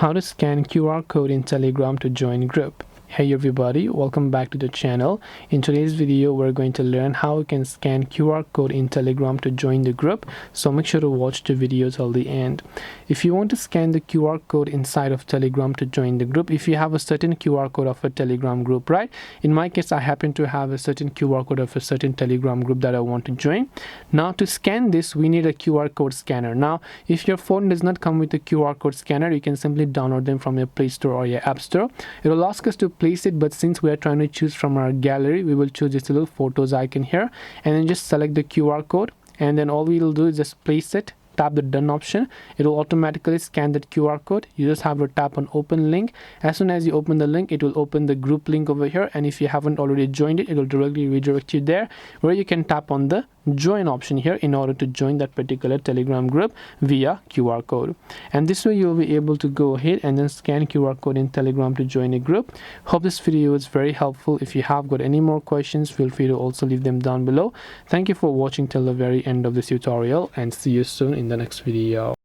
How to scan QR code in Telegram to join group. Hey everybody, welcome back to the channel. In today's video we're going to learn how you can scan QR code in Telegram to join the group, so make sure to watch the video till the end. If you want to scan the QR code inside of Telegram to join the group, if you have a certain QR code of a Telegram group, right? In my case, I happen to have a certain QR code of a certain Telegram group that I want to join. Now to scan this, we need a QR code scanner. Now if your phone does not come with a QR code scanner, you can simply download them from your Play Store or your App Store. It will ask us to place it, but since we are trying to choose from our gallery, we will choose this little photos icon here and then just select the QR code, and then all we will do is just place it, tap the done option. It will automatically scan that QR code. You just have to tap on open link. As soon as you open the link, it will open the group link over here, and if you haven't already joined it, it will directly redirect you there where you can tap on the join option here in order to join that particular Telegram group via QR code. And this way you'll be able to go ahead and then scan QR code in Telegram to join a group. Hope this video is very helpful. If you have got any more questions, feel free to also leave them down below. Thank you for watching till the very end of this tutorial, and see you soon in the next video.